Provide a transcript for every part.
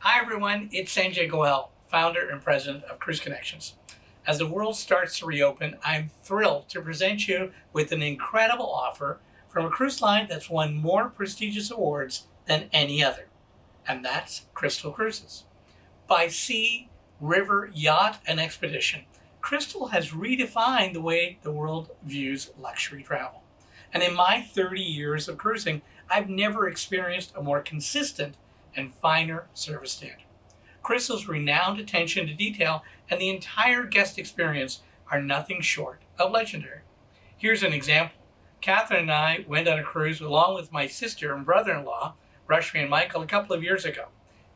Hi everyone, it's Sanjay Goel, founder and president of Cruise Connections. As the world starts to reopen, I'm thrilled to present you with an incredible offer from a cruise line that's won more prestigious awards than any other, and that's Crystal Cruises. By sea, river, yacht, and expedition, Crystal has redefined the way the world views luxury travel. And in my 30 years of cruising, I've never experienced a more consistent and finer service standard. Crystal's renowned attention to detail and the entire guest experience are nothing short of legendary. Here's an example. Catherine and I went on a cruise along with my sister and brother-in-law, Rashmi and Michael, a couple of years ago.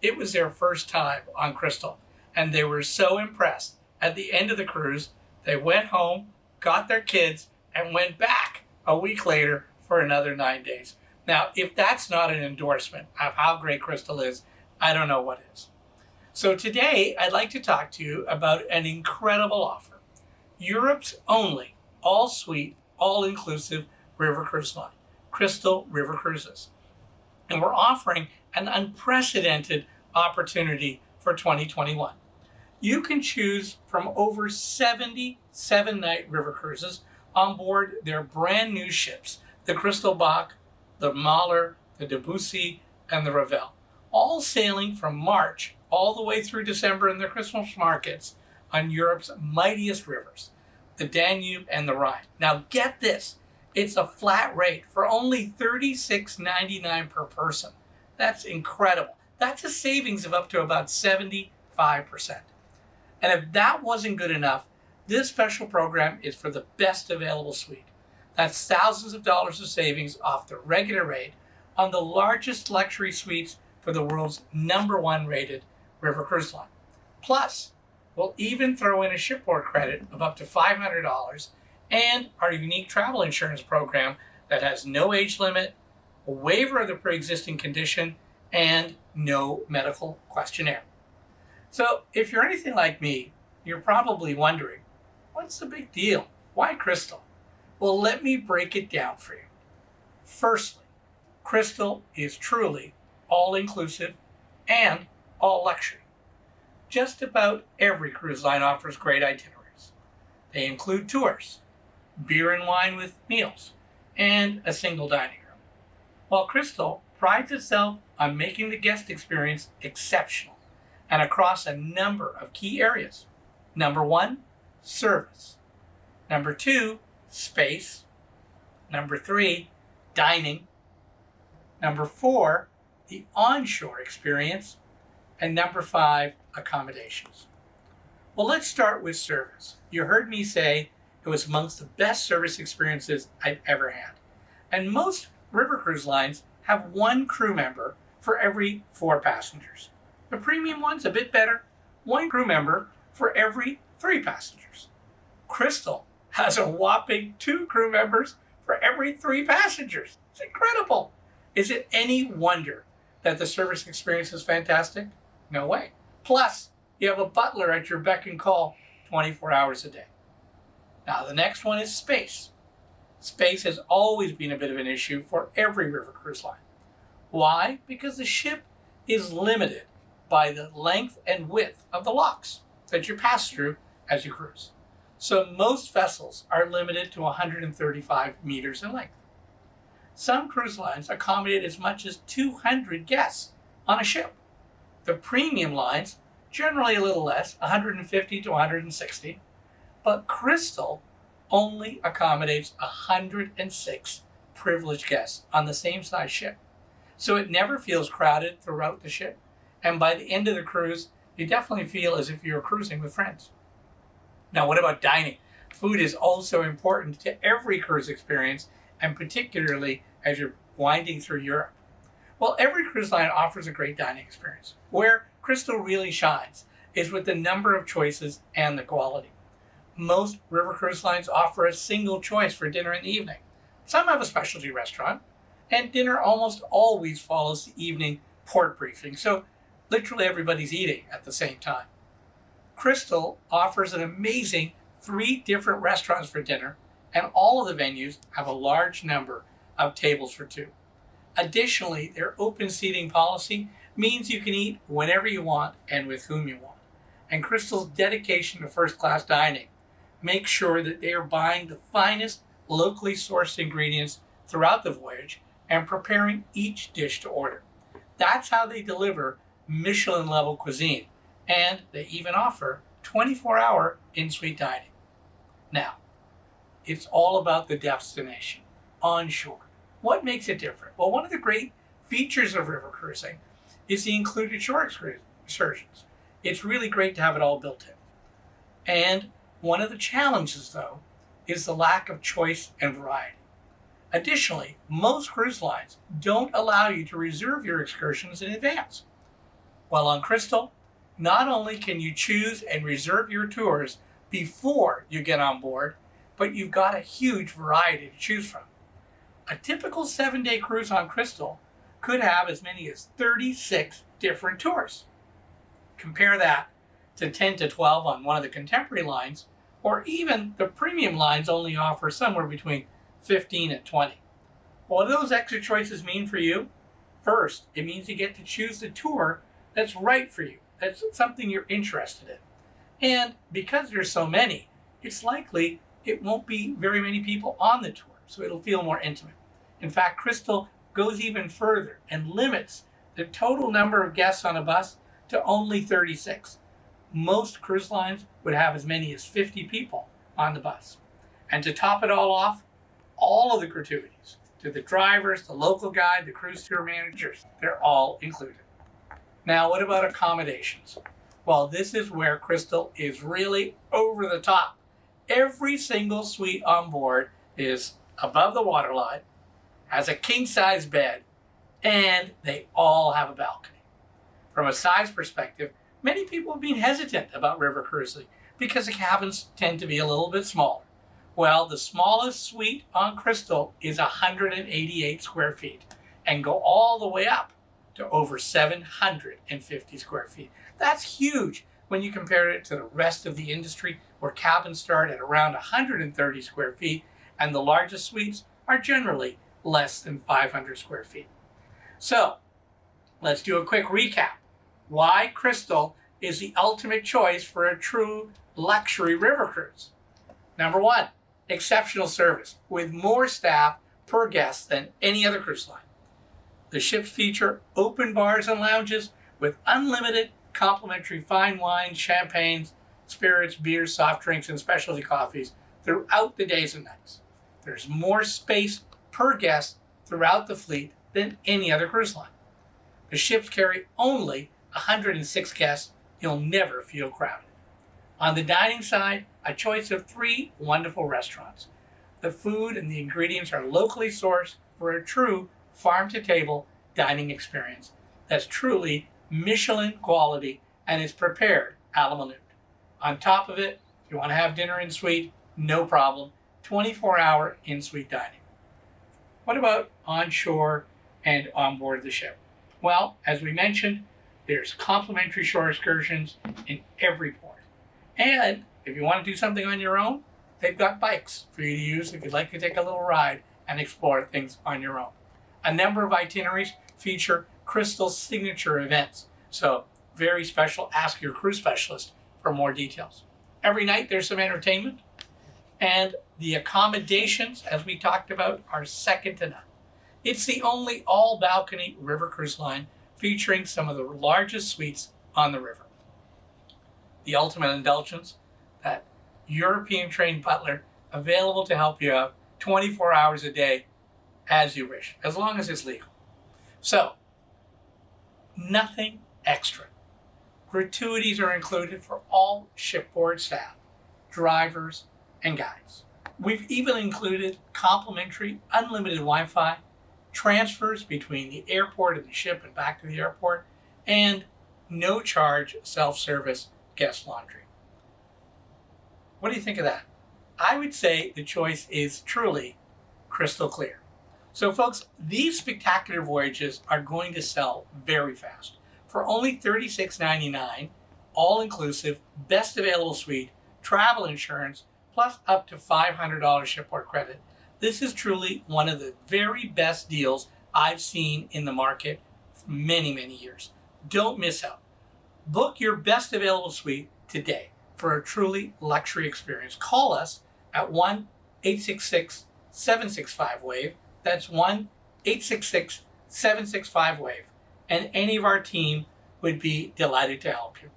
It was their first time on Crystal, and they were so impressed. At the end of the cruise, they went home, got their kids, and went back a week later for another 9 days. Now, if that's not an endorsement of how great Crystal is, I don't know what is. So today, I'd like to talk to you about an incredible offer. Europe's only all-suite, all-inclusive river cruise line, Crystal River Cruises. And we're offering an unprecedented opportunity for 2021. You can choose from over 70 7-night river cruises on board their brand new ships, the Crystal Bach, the Mahler, the Debussy, and the Ravel, all sailing from March all the way through December in their Christmas markets on Europe's mightiest rivers, the Danube and the Rhine. Now get this, it's a flat rate for only $36.99 per person. That's incredible. That's a savings of up to about 75%. And if that wasn't good enough, this special program is for the best available suite. That's thousands of dollars of savings off the regular rate on the largest luxury suites for the world's #1 rated river cruise line. Plus, we'll even throw in a shipboard credit of up to $500 and our unique travel insurance program that has no age limit, a waiver of the pre-existing condition, and no medical questionnaire. So if you're anything like me, you're probably wondering, what's the big deal? Why Crystal? Well, let me break it down for you. Firstly, Crystal is truly all-inclusive and all-luxury. Just about every cruise line offers great itineraries. They include tours, beer and wine with meals, and a single dining room. While Crystal prides itself on making the guest experience exceptional and across a number of key areas. Number 1, service. Number 2, space. Number 3, dining. Number 4, the onshore experience. And number 5, accommodations. Well, let's start with service. You heard me say it was amongst the best service experiences I've ever had. And most river cruise lines have 1 crew member for every 4 passengers. The premium one's a bit better, 1 crew member for every 3 passengers. Crystal has a whopping 2 crew members for every 3 passengers. It's incredible. Is it any wonder that the service experience is fantastic? No way. Plus, you have a butler at your beck and call 24 hours a day. Now, the next one is space. Space has always been a bit of an issue for every river cruise line. Why? Because the ship is limited by the length and width of the locks that you pass through as you cruise. So most vessels are limited to 135 meters in length. Some cruise lines accommodate as much as 200 guests on a ship. The premium lines, generally a little less, 150 to 160, but Crystal only accommodates 106 privileged guests on the same size ship. So it never feels crowded throughout the ship. And by the end of the cruise, you definitely feel as if you're cruising with friends. Now, what about dining? Food is also important to every cruise experience, and particularly as you're winding through Europe. Well, every cruise line offers a great dining experience. Where Crystal really shines is with the number of choices and the quality. Most river cruise lines offer a single choice for dinner in the evening. Some have a specialty restaurant, and dinner almost always follows the evening port briefing. So literally everybody's eating at the same time. Crystal offers an amazing 3 different restaurants for dinner, and all of the venues have a large number of tables for 2. Additionally, their open seating policy means you can eat whenever you want and with whom you want. And Crystal's dedication to first-class dining makes sure that they are buying the finest locally sourced ingredients throughout the voyage and preparing each dish to order. That's how they deliver Michelin-level cuisine, and they even offer 24-hour in-suite dining. Now, it's all about the destination, on shore. What makes it different? Well, one of the great features of river cruising is the included shore excursions. It's really great to have it all built in. And one of the challenges, though, is the lack of choice and variety. Additionally, most cruise lines don't allow you to reserve your excursions in advance. While on Crystal, not only can you choose and reserve your tours before you get on board, but you've got a huge variety to choose from. A typical 7-day cruise on Crystal could have as many as 36 different tours. Compare that to 10 to 12 on one of the contemporary lines, or even the premium lines only offer somewhere between 15 and 20. What do those extra choices mean for you? First, it means you get to choose the tour that's right for you, that's something you're interested in. And because there's so many, it's likely it won't be very many people on the tour, so it'll feel more intimate. In fact, Crystal goes even further and limits the total number of guests on a bus to only 36. Most cruise lines would have as many as 50 people on the bus. And to top it all off, all of the gratuities to the drivers, the local guide, the cruise tour managers, they're all included. Now, what about accommodations? Well, this is where Crystal is really over the top. Every single suite on board is above the waterline, has a king-size bed, and they all have a balcony. From a size perspective, many people have been hesitant about river cruising because the cabins tend to be a little bit smaller. Well, the smallest suite on Crystal is 188 square feet and go all the way up to over 750 square feet. That's huge when you compare it to the rest of the industry, where cabins start at around 130 square feet and the largest suites are generally less than 500 square feet. So, let's do a quick recap. Why Crystal is the ultimate choice for a true luxury river cruise. Number one, exceptional service with more staff per guest than any other cruise line. The ships feature open bars and lounges with unlimited complimentary fine wines, champagnes, spirits, beers, soft drinks, and specialty coffees throughout the days and nights. There's more space per guest throughout the fleet than any other cruise line. The ships carry only 106 guests. You'll never feel crowded. On the dining side, a choice of 3 wonderful restaurants. The food and the ingredients are locally sourced for a true farm-to-table dining experience that's truly Michelin quality and is prepared a la minute. On top of it, if you want to have dinner in suite, no problem, 24-hour in-suite dining. What about onshore and on board the ship? Well, as we mentioned, there's complimentary shore excursions in every port. And if you want to do something on your own, they've got bikes for you to use if you'd like to take a little ride and explore things on your own. A number of itineraries feature Crystal's signature events. So very special, ask your cruise specialist for more details. Every night there's some entertainment, and the accommodations, as we talked about, are second to none. It's the only all-balcony river cruise line featuring some of the largest suites on the river. The ultimate indulgence, that European-trained butler available to help you out 24 hours a day as you wish, as long as it's legal. So, nothing extra. Gratuities are included for all shipboard staff, drivers, and guides. We've even included complimentary unlimited Wi-Fi, transfers between the airport and the ship and back to the airport, and no charge self-service guest laundry. What do you think of that? I would say the choice is truly crystal clear. So folks, these spectacular voyages are going to sell very fast. For only $36.99, all-inclusive, best available suite, travel insurance, plus up to $500 shipboard credit. This is truly one of the very best deals I've seen in the market for many, many years. Don't miss out. Book your best available suite today for a truly luxury experience. Call us at 1-866-765-WAVE. That's 1-866-765-WAVE. And any of our team would be delighted to help you.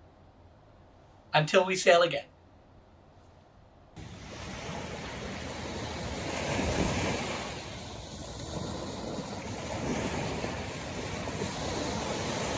Until we sail again.